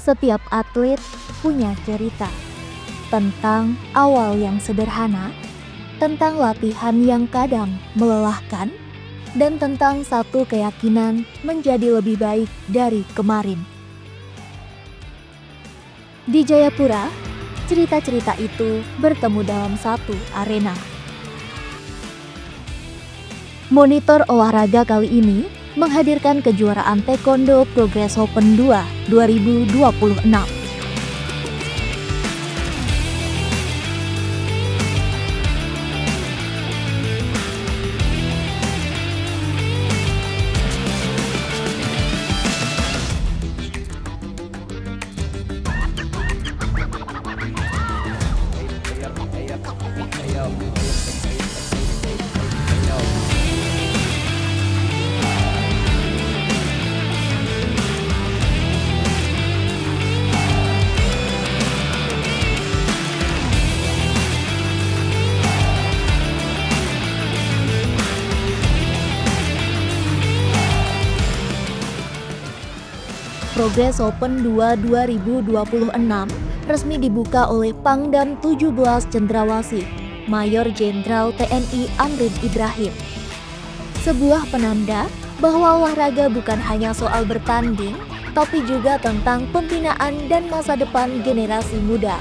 Setiap atlet punya cerita tentang awal yang sederhana, tentang latihan yang kadang melelahkan, dan tentang satu keyakinan menjadi lebih baik dari kemarin. Di Jayapura, cerita-cerita itu bertemu dalam satu arena. Monitor olahraga kali ini menghadirkan kejuaraan Taekwondo Progress Open 2 2026. Progress Open 2 2026 resmi dibuka oleh Pangdam 17 Cendrawasih, Mayor Jenderal TNI Amrin Ibrahim. Sebuah penanda bahwa olahraga bukan hanya soal bertanding, tapi juga tentang pembinaan dan masa depan generasi muda.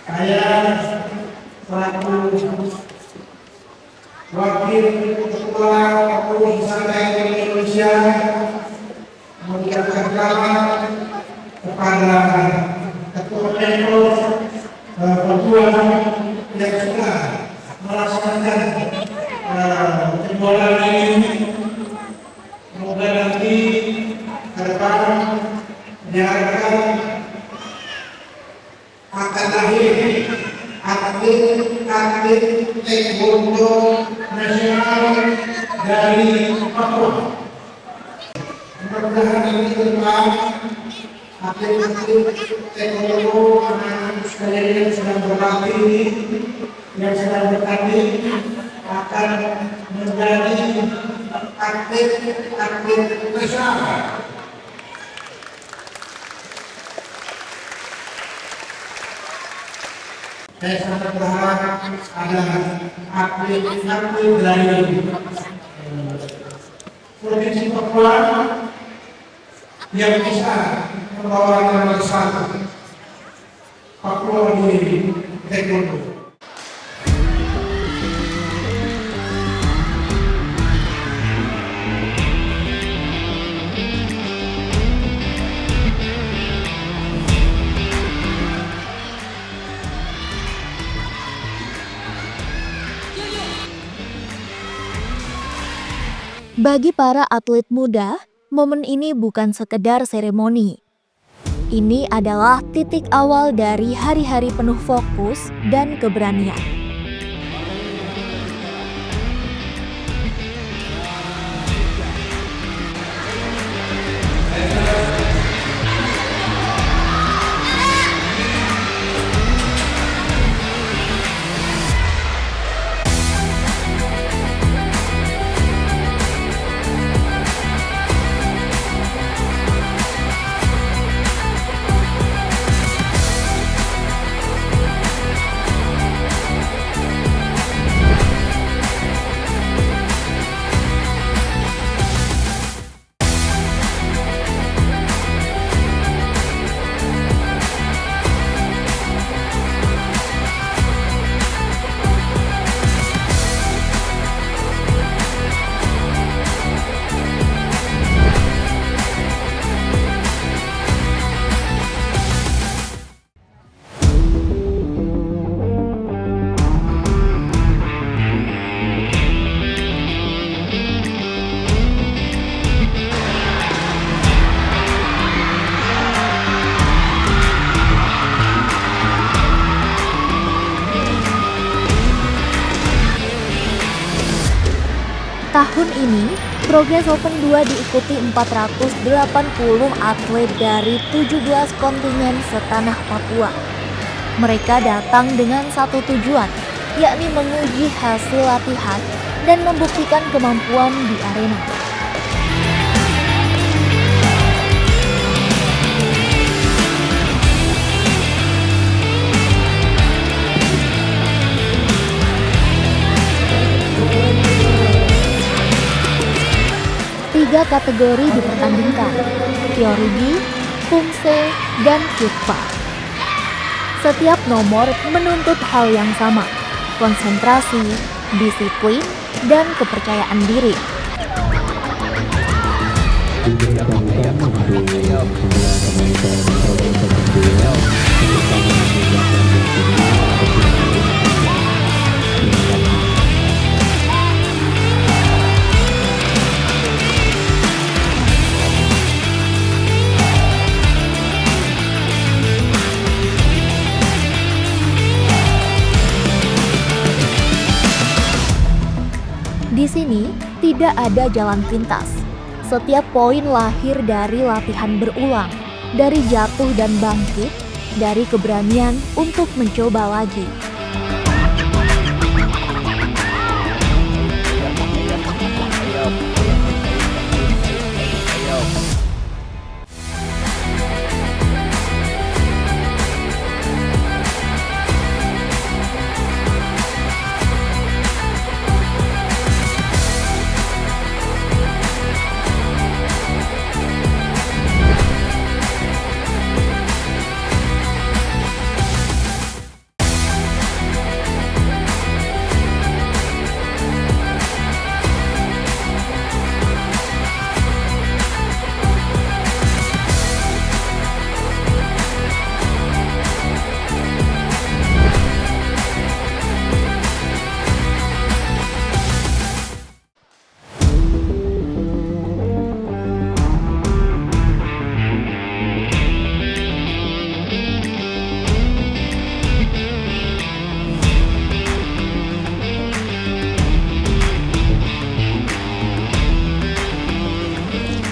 Saya selaku Wakil Ketua Pengurus TNI Indonesia mengucapkan selamat kepada Ketua Pengurus Perjuangan yang sudah melaksanakan kejuaraan ini. Semoga nanti ke depan diharapkan akan lahir atlet Taekwondo nasional dari Papua. Mudah-mudahan nanti ke depan atlet-atlet Taekwondo anak-anak sekalian yang sedang berlatih, yang sedang bertanding akan menjadi atlet nasional. Saya sangat berharap ada atlet dari Provinsi Papua yang bisa membawa nama besar Papua di Taekwondo. Bagi para atlet muda, momen ini bukan sekedar seremoni. Ini adalah titik awal dari hari-hari penuh fokus dan keberanian. Tahun ini, Progress Open 2 diikuti 480 atlet dari 17 kontingen setanah Papua. Mereka datang dengan satu tujuan, yakni menguji hasil latihan dan membuktikan kemampuan di arena. Tiga kategori dipertandingkan, Kyorugi, Pumse, dan Kyukpa. Setiap nomor menuntut hal yang sama, konsentrasi, disiplin, dan kepercayaan diri. Di sini tidak ada jalan pintas. Setiap poin lahir dari latihan berulang, dari jatuh dan bangkit, dari keberanian untuk mencoba lagi.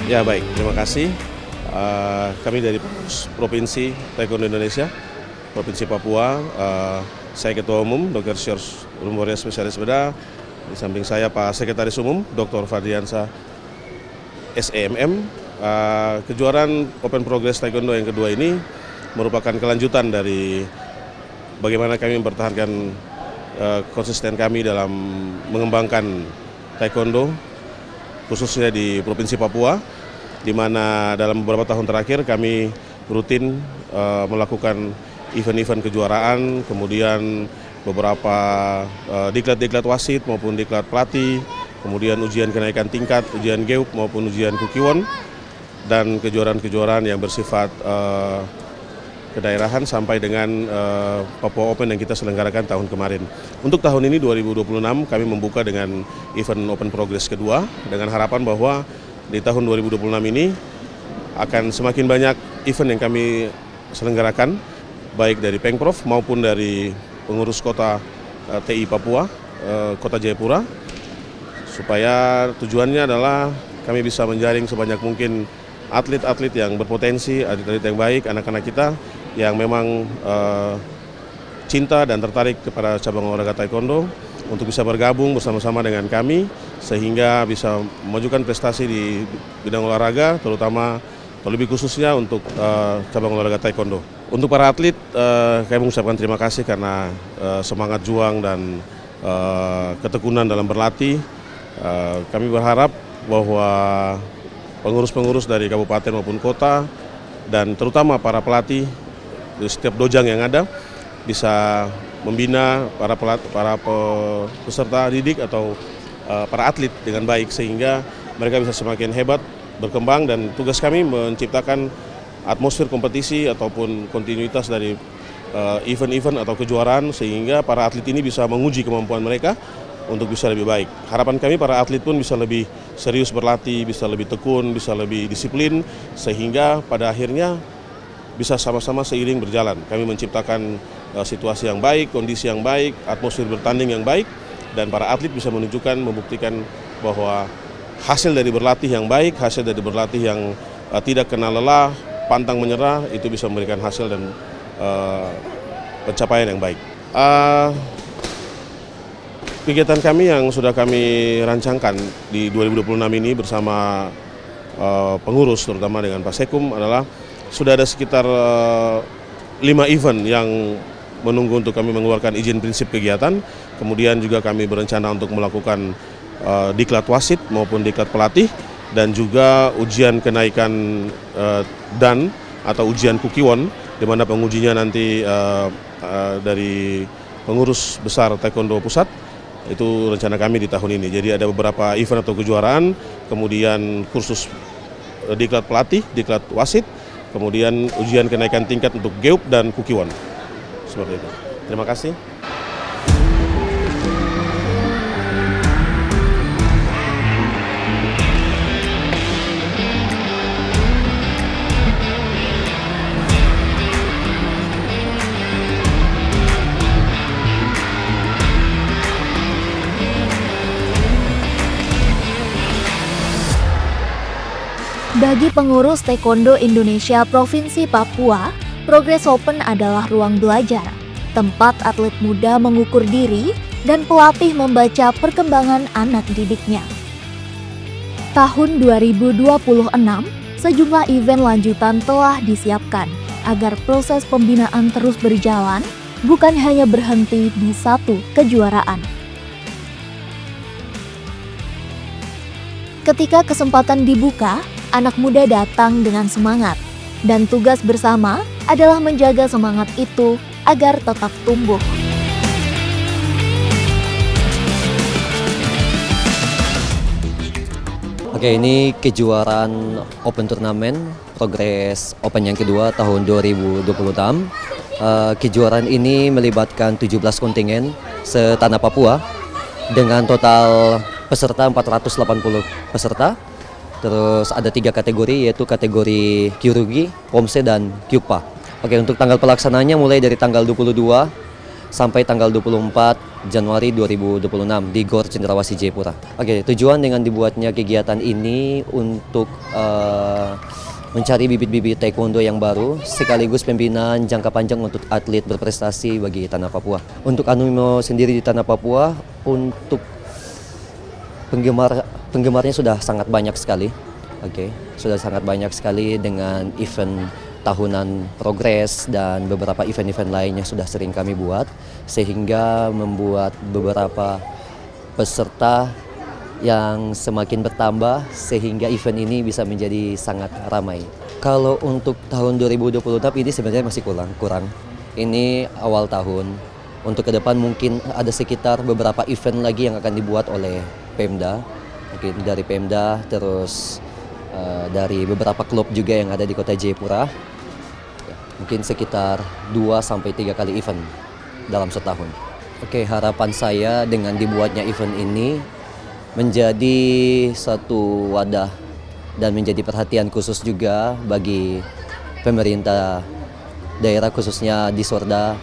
Ya baik, terima kasih. Kami dari Provinsi Taekwondo Indonesia, Provinsi Papua. Saya Ketua Umum, Dr. Siors Lumboria Spesialis Bedah. Di samping saya Pak Sekretaris Umum, Dr. Fadriansa SEMM. Kejuaraan Open Progress Taekwondo yang kedua ini merupakan kelanjutan dari bagaimana kami mempertahankan konsisten kami dalam mengembangkan Taekwondo, khususnya di Provinsi Papua, di mana dalam beberapa tahun terakhir kami rutin melakukan event-event kejuaraan, kemudian beberapa diklat-diklat wasit maupun diklat pelatih, kemudian ujian kenaikan tingkat, ujian GEUP maupun ujian Kukiwon, dan kejuaraan-kejuaraan yang bersifat kedaerahan sampai dengan Papua Open yang kita selenggarakan tahun kemarin. Untuk tahun ini 2026 kami membuka dengan event Open Progress kedua dengan harapan bahwa di tahun 2026 ini akan semakin banyak event yang kami selenggarakan baik dari Pengprov maupun dari pengurus kota TI Papua, Kota Jayapura, supaya tujuannya adalah kami bisa menjaring sebanyak mungkin atlet-atlet yang berpotensi, atlet-atlet yang baik, anak-anak kita yang memang cinta dan tertarik kepada cabang olahraga Taekwondo untuk bisa bergabung bersama-sama dengan kami sehingga bisa memajukan prestasi di bidang olahraga, terutama atau lebih khususnya untuk cabang olahraga Taekwondo. Untuk para atlet, kami mengucapkan terima kasih karena semangat juang dan ketekunan dalam berlatih. Kami berharap bahwa pengurus-pengurus dari kabupaten maupun kota dan terutama para pelatih di setiap dojang yang ada bisa membina para peserta didik atau para atlet dengan baik sehingga mereka bisa semakin hebat, berkembang, dan tugas kami menciptakan atmosfer kompetisi ataupun kontinuitas dari event-event atau kejuaraan sehingga para atlet ini bisa menguji kemampuan mereka untuk bisa lebih baik. Harapan kami para atlet pun bisa lebih serius berlatih, bisa lebih tekun, bisa lebih disiplin sehingga pada akhirnya bisa sama-sama seiring berjalan. Kami menciptakan situasi yang baik, kondisi yang baik, atmosfer bertanding yang baik, dan para atlet bisa menunjukkan, membuktikan bahwa hasil dari berlatih yang baik, hasil dari berlatih yang tidak kenal lelah, pantang menyerah, itu bisa memberikan hasil dan pencapaian yang baik. Kegiatan kami yang sudah kami rancangkan di 2026 ini bersama pengurus, terutama dengan Pak Sekum, adalah sudah ada sekitar 5 event yang menunggu untuk kami mengeluarkan izin prinsip kegiatan. Kemudian juga kami berencana untuk melakukan diklat wasit maupun diklat pelatih, dan juga ujian kenaikan dan atau ujian kukiwon, di mana pengujinya nanti dari pengurus besar Taekwondo Pusat. Itu rencana kami di tahun ini. Jadi ada beberapa event atau kejuaraan, kemudian kursus diklat pelatih, diklat wasit, kemudian ujian kenaikan tingkat untuk GEUP dan kukiwon. Seperti itu. Terima kasih. Bagi pengurus Taekwondo Indonesia Provinsi Papua, Progress Open adalah ruang belajar, tempat atlet muda mengukur diri dan pelatih membaca perkembangan anak didiknya. Tahun 2026, sejumlah event lanjutan telah disiapkan agar proses pembinaan terus berjalan, bukan hanya berhenti di satu kejuaraan. Ketika kesempatan dibuka, anak muda datang dengan semangat, dan tugas bersama adalah menjaga semangat itu agar tetap tumbuh. Oke, ini kejuaraan Open Turnamen Progress Open yang kedua tahun 2026. Kejuaraan ini melibatkan 17 kontingen setanah Papua dengan total peserta 480 peserta. Terus ada 3 kategori, yaitu kategori Kyurugi, Pomse, dan Kyupa. Oke, untuk tanggal pelaksananya mulai dari tanggal 22 sampai tanggal 24 Januari 2026 di GOR Cendrawasih Jayapura. Oke, tujuan dengan dibuatnya kegiatan ini untuk mencari bibit-bibit taekwondo yang baru, sekaligus pembinaan jangka panjang untuk atlet berprestasi bagi tanah Papua. Untuk Animo sendiri di tanah Papua, untuk penggemarnya sudah sangat banyak sekali. Sudah sangat banyak sekali dengan event tahunan Progress dan beberapa event-event lain yang sudah sering kami buat, sehingga membuat beberapa peserta yang semakin bertambah sehingga event ini bisa menjadi sangat ramai. Kalau untuk tahun 2026 ini sebenarnya masih kurang. Ini awal tahun. Untuk ke depan mungkin ada sekitar beberapa event lagi yang akan dibuat oleh Pemda, mungkin dari Pemda, terus dari beberapa klub juga yang ada di kota Jayapura. Mungkin sekitar 2-3 kali event dalam setahun. Harapan saya dengan dibuatnya event ini menjadi satu wadah dan menjadi perhatian khusus juga bagi pemerintah daerah, khususnya di Sorda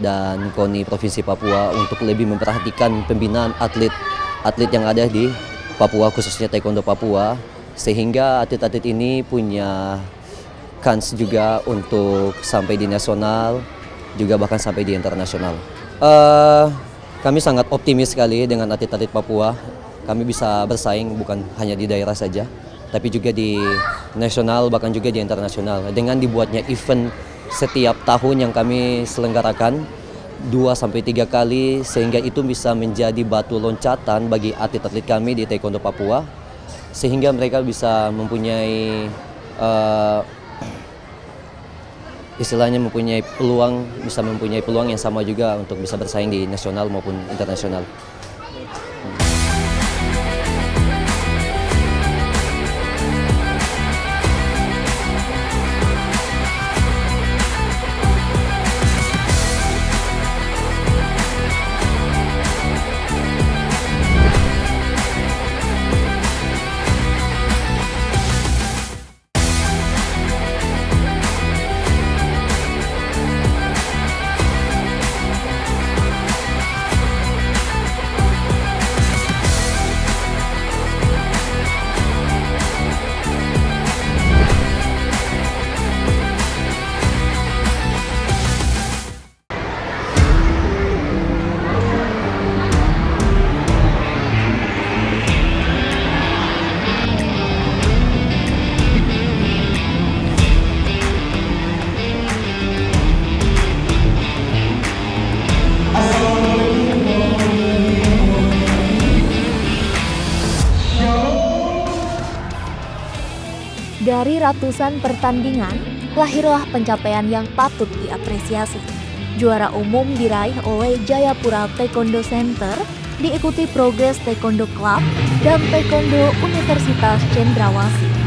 dan KONI Provinsi Papua, untuk lebih memperhatikan pembinaan atlet yang ada di Papua, khususnya Taekwondo Papua, sehingga atlet-atlet ini punya kans juga untuk sampai di nasional, juga bahkan sampai di internasional. Kami sangat optimis sekali dengan atlet-atlet Papua. Kami bisa bersaing bukan hanya di daerah saja, tapi juga di nasional, bahkan juga di internasional. Dengan dibuatnya event setiap tahun yang kami selenggarakan 2-3 kali, sehingga itu bisa menjadi batu loncatan bagi atlet-atlet kami di Taekwondo Papua, sehingga mereka bisa mempunyai istilahnya mempunyai peluang yang sama juga untuk bisa bersaing di nasional maupun internasional. Dari ratusan pertandingan, lahirlah pencapaian yang patut diapresiasi. Juara umum diraih oleh Jayapura Taekwondo Center, diikuti Progress Taekwondo Club dan Taekwondo Universitas Cendrawasih.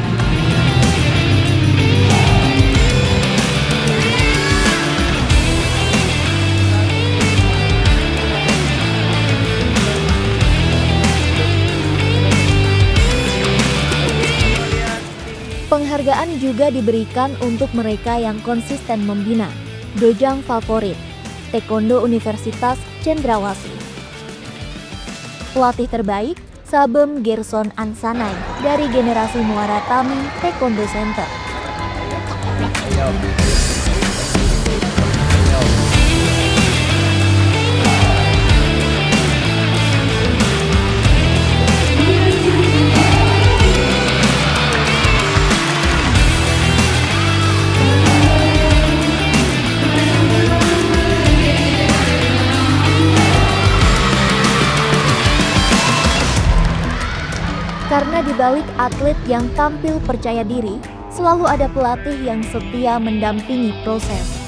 Penghargaan juga diberikan untuk mereka yang konsisten membina. Dojang favorit, Taekwondo Universitas Cendrawasih. Pelatih terbaik, Sabem Gerson Ansanai dari generasi Muara Tami Taekwondo Center. Karena di balik atlet yang tampil percaya diri, selalu ada pelatih yang setia mendampingi proses.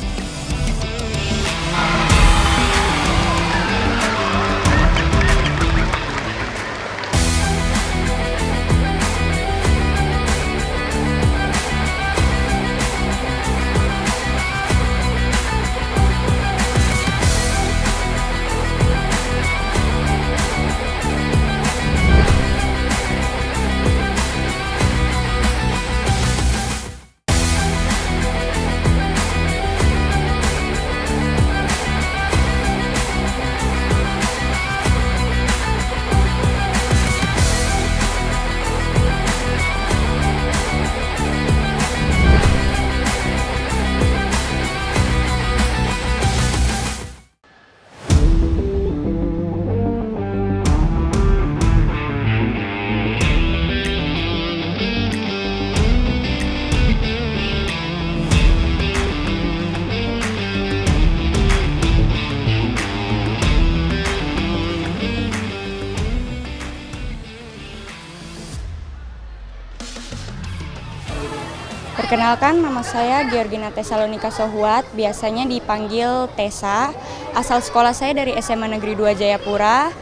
Perkenalkan, nama saya Georgina Tesalonika Sohuat, biasanya dipanggil Tessa. Asal sekolah saya dari SMA Negeri 2 Jayapura.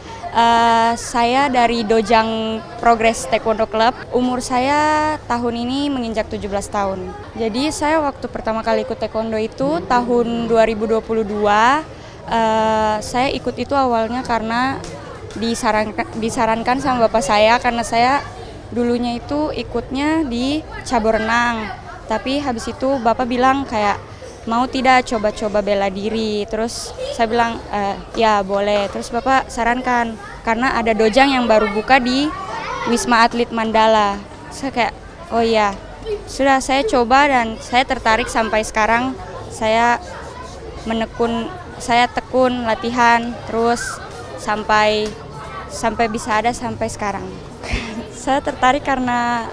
Saya dari Dojang Progress Taekwondo Club. Umur saya tahun ini menginjak 17 tahun. Jadi saya waktu pertama kali ikut taekwondo itu tahun 2022. Saya ikut itu awalnya karena disarankan sama bapak saya, karena saya dulunya itu ikutnya di cabur renang. Tapi habis itu bapak bilang kayak mau tidak coba-coba bela diri. Terus saya bilang ya boleh. Terus bapak sarankan karena ada dojang yang baru buka di Wisma Atlet Mandala. Saya kayak oh iya, sudah saya coba dan saya tertarik sampai sekarang. Saya tekun latihan terus sampai bisa ada sampai sekarang. Saya tertarik karena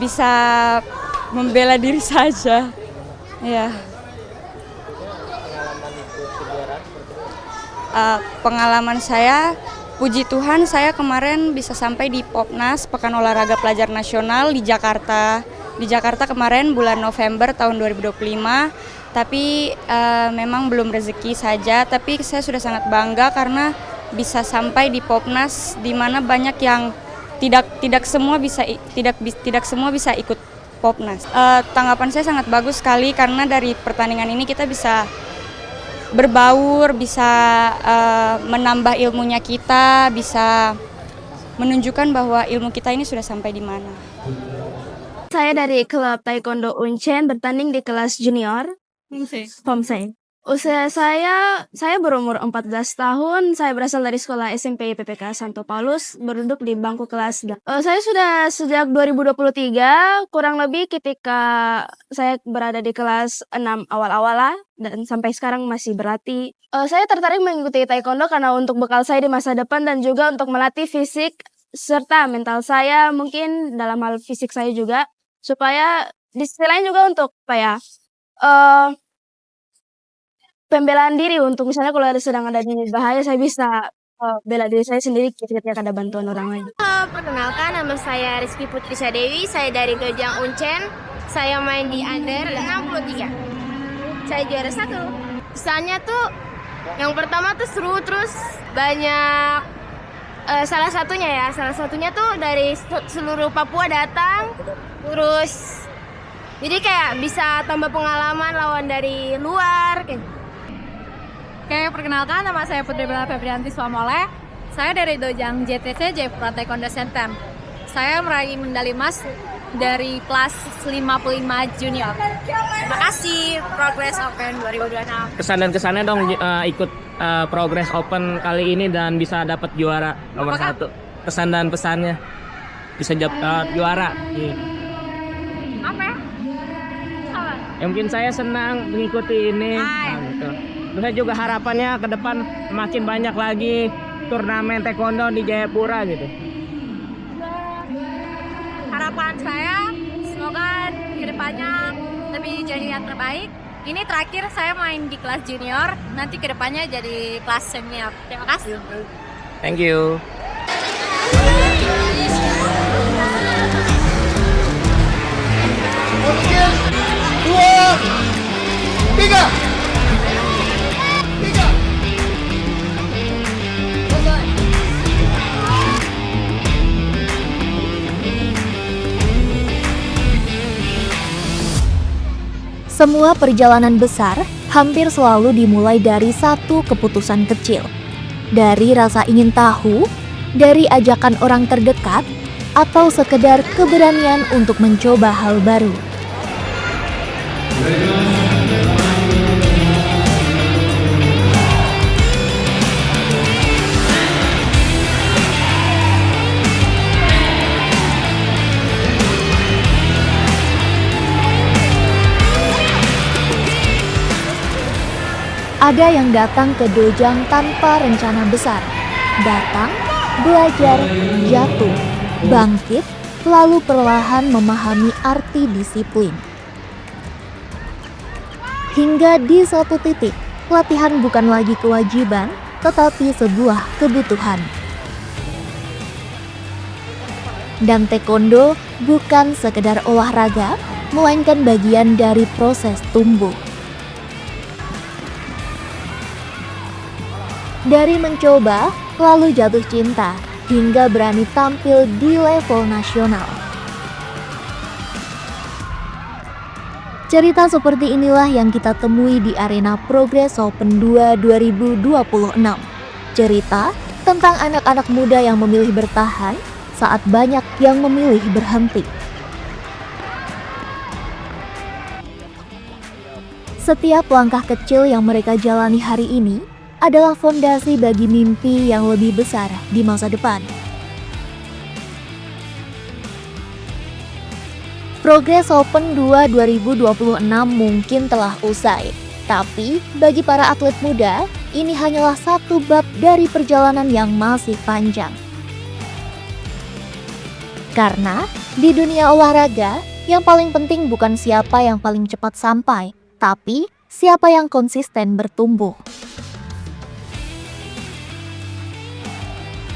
bisa membela diri saja. Ya. Pengalaman saya, puji Tuhan saya kemarin bisa sampai di Popnas, Pekan Olahraga Pelajar Nasional di Jakarta. Di Jakarta kemarin bulan November tahun 2025. Tapi memang belum rezeki saja, tapi saya sudah sangat bangga karena bisa sampai di Popnas di mana banyak yang tidak semua bisa ikut Popnas. Tanggapan saya sangat bagus sekali karena dari pertandingan ini kita bisa berbaur, bisa menambah ilmunya kita, bisa menunjukkan bahwa ilmu kita ini sudah sampai di mana. Saya dari klub Taekwondo Uncen bertanding di kelas junior. Pomsei. Usia saya berumur 14 tahun, saya berasal dari sekolah SMP PPK Santo Paulus, berduduk di bangku kelas. Saya sudah sejak 2023, kurang lebih ketika saya berada di kelas 6 awal-awal lah, dan sampai sekarang masih berlatih. Saya tertarik mengikuti taekwondo karena untuk bekal saya di masa depan dan juga untuk melatih fisik serta mental saya, mungkin dalam hal fisik saya juga, supaya di sisi lain juga untuk pembelaan diri untuk misalnya kalau sedang ada di bahaya saya bisa bela diri saya sendiri ketika ada bantuan orang lain. Perkenalkan, nama saya Rizky Putri Sadewi, saya dari Dojang Uncen. Saya main di Under 63. Saya juara 1. Kesannya tuh yang pertama tuh seru, terus banyak salah satunya tuh dari seluruh Papua datang, terus jadi kayak bisa tambah pengalaman lawan dari luar. Oke, perkenalkan, nama saya Putri Bella Febrianti Swamole. Saya dari Dojang JTC Jayapura Taekwondo Center. Saya meraih medali emas dari kelas 55 junior. Terima kasih, Progress Open 2026. Kesan dan kesannya dong ikut Progress Open kali ini dan bisa dapat juara nomor 1. Kesan dan pesannya bisa juara. Apa ya? Ya, mungkin saya senang mengikuti ini. Gitu. Terus juga harapannya ke depan makin banyak lagi turnamen taekwondo di Jayapura gitu. Harapan saya semoga kedepannya lebih jadi yang terbaik. Ini terakhir saya main di kelas junior, nanti kedepannya jadi kelas senior. Terima kasih. Thank you. Semua perjalanan besar hampir selalu dimulai dari satu keputusan kecil. Dari rasa ingin tahu, dari ajakan orang terdekat, atau sekedar keberanian untuk mencoba hal baru. Ada yang datang ke Dojang tanpa rencana besar. Datang, belajar, jatuh, bangkit, lalu perlahan memahami arti disiplin. Hingga di suatu titik, latihan bukan lagi kewajiban, tetapi sebuah kebutuhan. Dan taekwondo bukan sekedar olahraga, melainkan bagian dari proses tumbuh. Dari mencoba, lalu jatuh cinta, hingga berani tampil di level nasional. Cerita seperti inilah yang kita temui di arena Progress Open 2 2026. Cerita tentang anak-anak muda yang memilih bertahan saat banyak yang memilih berhenti. Setiap langkah kecil yang mereka jalani hari ini adalah fondasi bagi mimpi yang lebih besar di masa depan. Progress Open 2 2026 mungkin telah usai, tapi bagi para atlet muda, ini hanyalah satu bab dari perjalanan yang masih panjang. Karena di dunia olahraga, yang paling penting bukan siapa yang paling cepat sampai, tapi siapa yang konsisten bertumbuh.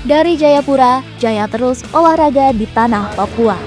Dari Jayapura, jaya terus olahraga di tanah Papua.